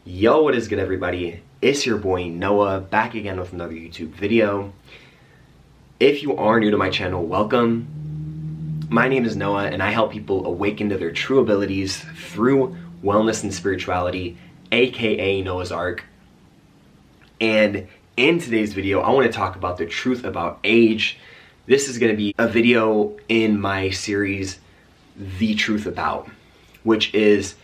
Yo, what is good, everybody? It's your boy Noah, back again with another YouTube video. If you are new to my channel, welcome. My name is Noah and I help people awaken to their true abilities through wellness and spirituality, aka Noah's Ark. And in today's video, I want to talk about the truth about age. This is going to be a video in my series, The Truth About, which is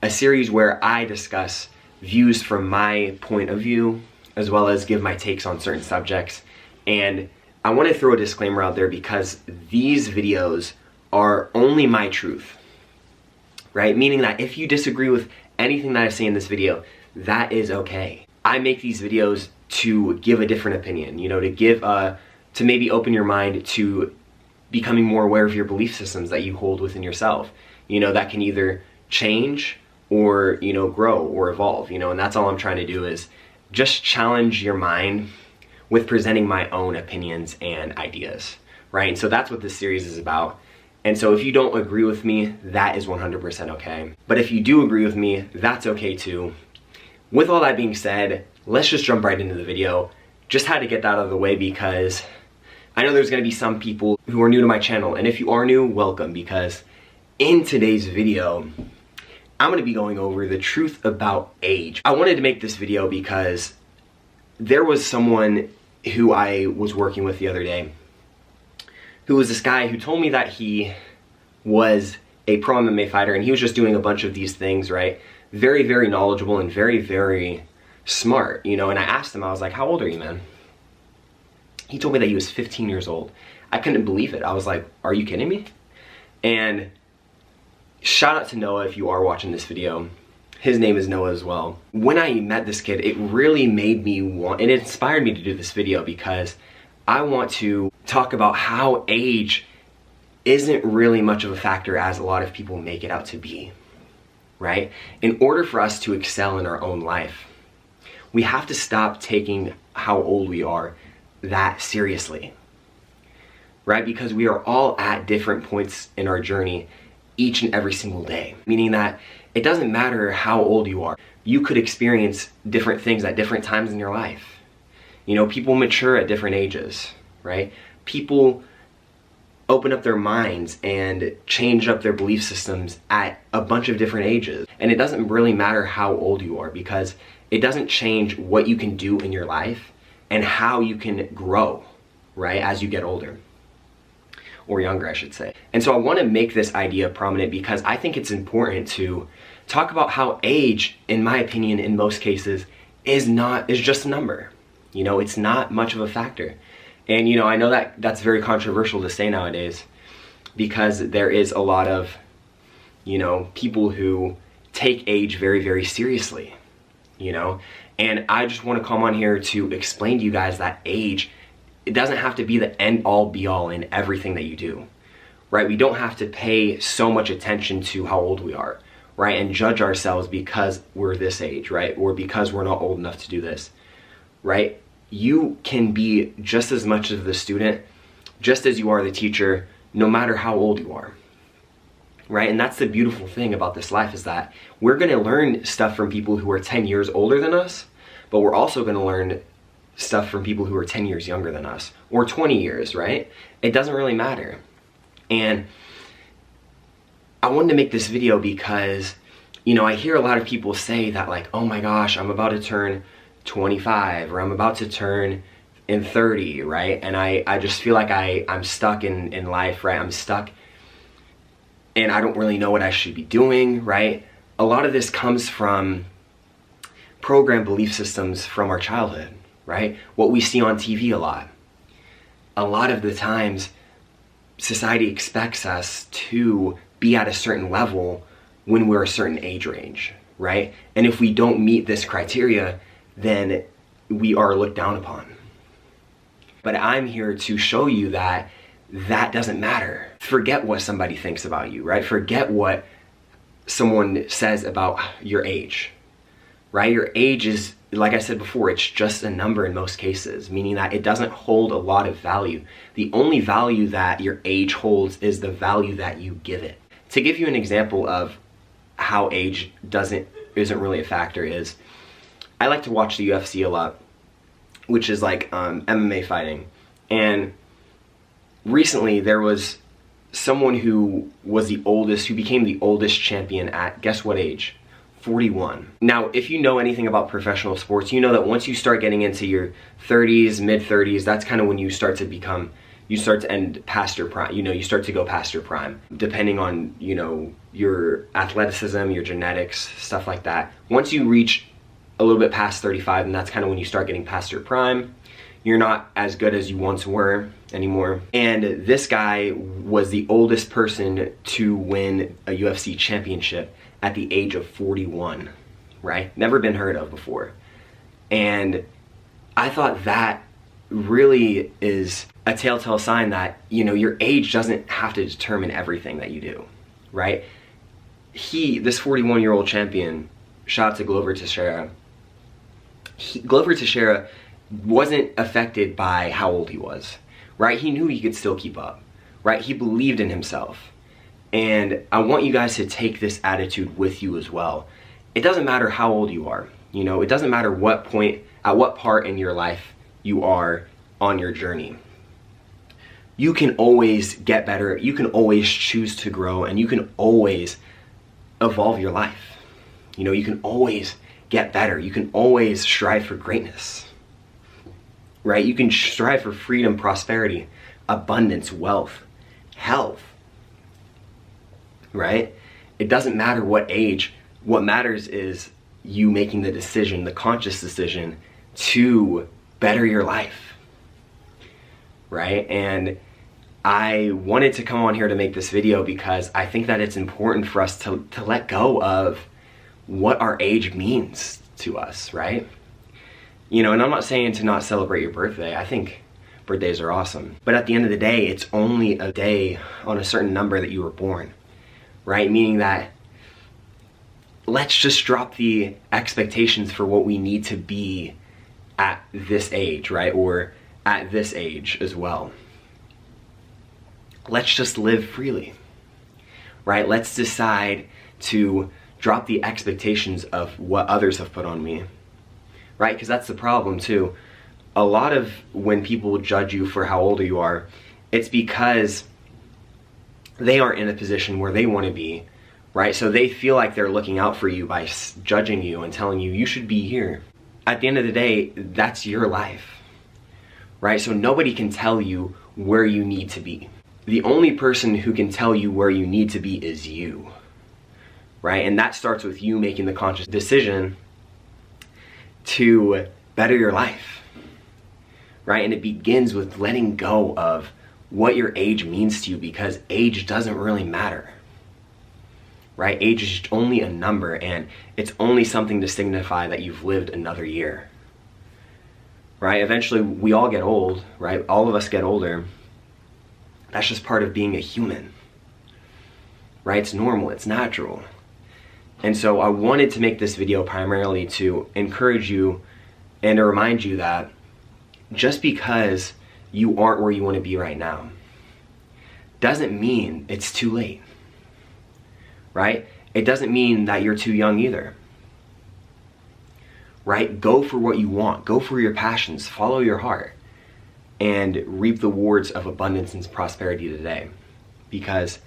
a series where I discuss views from my point of view, as well as give my takes on certain subjects. And I want to throw a disclaimer out there because these videos are only my truth, right? Meaning that if you disagree with anything that I say in this video, that is okay. I make these videos to give a different opinion, to maybe open your mind to becoming more aware of your belief systems that you hold within yourself, that can either change or grow or evolve, and that's all I'm trying to do, is just challenge your mind with presenting my own opinions and ideas, right? And so that's what this series is about. And so if you don't agree with me, that is 100% okay. But if you do agree with me, that's okay too. With all that being said, let's just jump right into the video. Just had to get that out of the way because I know there's going to be some people who are new to my channel, and if you are new, welcome, because in today's video I'm going to be going over the truth about age. I wanted to make this video because there was someone who I was working with the other day who was this guy who told me that he was a pro MMA fighter and he was just doing a bunch of these things, right? Very, very knowledgeable and very, very smart, and I asked him, I was like, how old are you, man? He told me that he was 15 years old. I couldn't believe it. I was like, are you kidding me? And shout out to Noah if you are watching this video. His name is Noah as well. When I met this kid, it really made me want, and it inspired me to do this video because I want to talk about how age isn't really much of a factor as a lot of people make it out to be, right? In order for us to excel in our own life, we have to stop taking how old we are that seriously, right? Because we are all at different points in our journey each and every single day, meaning that it doesn't matter how old you are. You could experience different things at different times in your life. People mature at different ages, right? People open up their minds and change up their belief systems at a bunch of different ages. And it doesn't really matter how old you are because it doesn't change what you can do in your life and how you can grow, right, as you get older. Or younger, I should say. And so I want to make this idea prominent because I think it's important to talk about how age, in my opinion, in most cases, is just a number. It's not much of a factor. And I know that that's very controversial to say nowadays because there is a lot of, people who take age very, very seriously, And I just want to come on here to explain to you guys that age, it doesn't have to be the end-all be-all in everything that you do, right? We don't have to pay so much attention to how old we are, right? And judge ourselves because we're this age, right? Or because we're not old enough to do this, right? You can be just as much of the student, just as you are the teacher, no matter how old you are, right? And that's the beautiful thing about this life, is that we're going to learn stuff from people who are 10 years older than us, but we're also going to learn stuff from people who are 10 years younger than us, or 20 years, right? It doesn't really matter. And I wanted to make this video because, I hear a lot of people say that, like, oh my gosh, I'm about to turn 25, or I'm about to turn in 30, right? And I just feel like I'm stuck in life, right? I'm stuck and I don't really know what I should be doing, right? A lot of this comes from programmed belief systems from our childhood, right? What we see on TV a lot. A lot of the times, society expects us to be at a certain level when we're a certain age range, right? And if we don't meet this criteria, then we are looked down upon. But I'm here to show you that that doesn't matter. Forget what somebody thinks about you, right? Forget what someone says about your age, right? Your age is, like I said before, it's just a number in most cases, meaning that it doesn't hold a lot of value. The only value that your age holds is the value that you give it. To give you an example of how age doesn't isn't really a factor is I like to watch the UFC a lot, which is like MMA fighting. And recently there was someone who was the oldest, who became the oldest champion at, guess what age? 41. Now, if you know anything about professional sports, you know that once you start getting into your 30s, mid-30s, that's kind of when you start to end past your prime. You start to go past your prime, depending on, your athleticism, your genetics, stuff like that. Once you reach a little bit past 35, and that's kind of when you start getting past your prime, you're not as good as you once were anymore. And this guy was the oldest person to win a UFC championship at the age of 41, right? Never been heard of before. And I thought that really is a telltale sign that, your age doesn't have to determine everything that you do, right? This 41-year-old champion, shout out to Glover Teixeira. Glover Teixeira wasn't affected by how old he was, right? He knew he could still keep up, right? He believed in himself. And I want you guys to take this attitude with you as well. It doesn't matter how old you are, it doesn't matter at what part in your life you are on your journey. You can always get better, you can always choose to grow, and you can always evolve your life. You can always get better, you can always strive for greatness. Right? You can strive for freedom, prosperity, abundance, wealth, health. Right? It doesn't matter what age. What matters is you making the decision, the conscious decision to better your life. Right? And I wanted to come on here to make this video because I think that it's important for us to let go of what our age means to us, right? And I'm not saying to not celebrate your birthday. I think birthdays are awesome. But at the end of the day, it's only a day on a certain number that you were born, right? Meaning that let's just drop the expectations for what we need to be at this age, right? Or at this age as well. Let's just live freely, right? Let's decide to drop the expectations of what others have put on me. Right? Because that's the problem too. A lot of when people judge you for how old you are, it's because they aren't in a position where they want to be, right? So they feel like they're looking out for you by judging you and telling you, you should be here. At the end of the day, that's your life, right? So nobody can tell you where you need to be. The only person who can tell you where you need to be is you, right? And that starts with you making the conscious decision to better your life, right? And it begins with letting go of what your age means to you, because age doesn't really matter, right? Age is just only a number, and it's only something to signify that you've lived another year, right? Eventually we all get old, right? All of us get older. That's just part of being a human, right? It's normal, it's natural. And so I wanted to make this video primarily to encourage you and to remind you that just because you aren't where you want to be right now doesn't mean it's too late, right? It doesn't mean that you're too young either, right? Go for what you want, go for your passions, follow your heart, and reap the rewards of abundance and prosperity today. Because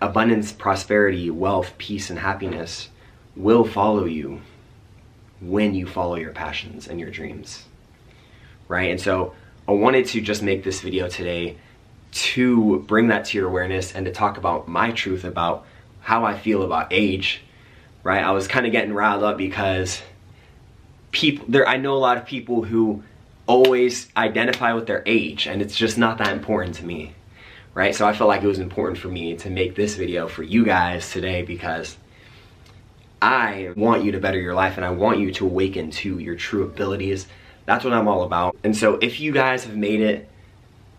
abundance, prosperity, wealth, peace, and happiness will follow you when you follow your passions and your dreams, right? And so I wanted to just make this video today to bring that to your awareness and to talk about my truth about how I feel about age, right? I was kind of getting riled up because I know a lot of people who always identify with their age, and it's just not that important to me. Right? So I felt like it was important for me to make this video for you guys today, because I want you to better your life and I want you to awaken to your true abilities. That's what I'm all about. And so if you guys have made it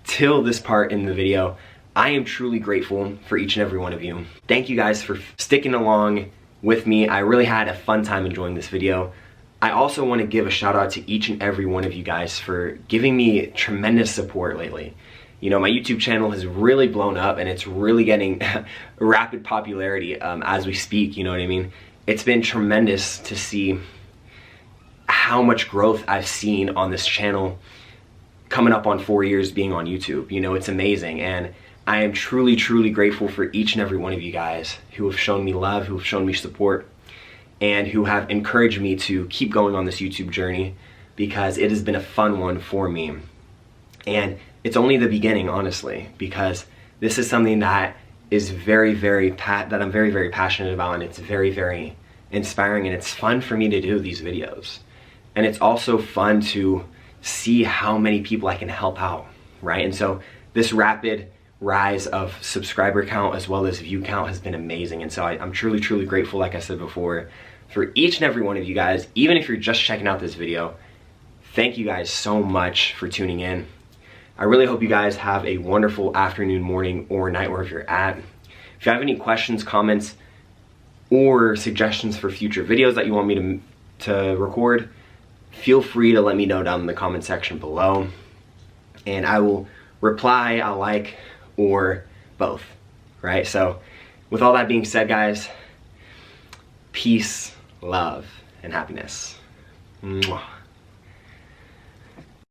till this part in the video, I am truly grateful for each and every one of you. Thank you guys for sticking along with me. I really had a fun time enjoying this video. I also want to give a shout out to each and every one of you guys for giving me tremendous support lately. My YouTube channel has really blown up, and it's really getting rapid popularity as we speak, you know what I mean? it's been tremendous to see how much growth I've seen on this channel coming up on 4 years being on YouTube. You know, it's amazing, and I am truly, truly grateful for each and every one of you guys who have shown me love, who have shown me support, and who have encouraged me to keep going on this YouTube journey, because it has been a fun one for me. And it's only the beginning, honestly, because this is something that is that I'm very, very passionate about, and it's very, very inspiring, and it's fun for me to do these videos. And it's also fun to see how many people I can help out, right? And so this rapid rise of subscriber count as well as view count has been amazing. And so I'm truly, truly grateful, like I said before, for each and every one of you guys. Even if you're just checking out this video, thank you guys so much for tuning in. I really hope you guys have a wonderful afternoon, morning, or night wherever you're at. If you have any questions, comments, or suggestions for future videos that you want me to record, feel free to let me know down in the comment section below, and I will reply, I'll like, or both, right? So with all that being said, guys, peace, love, and happiness. Mwah.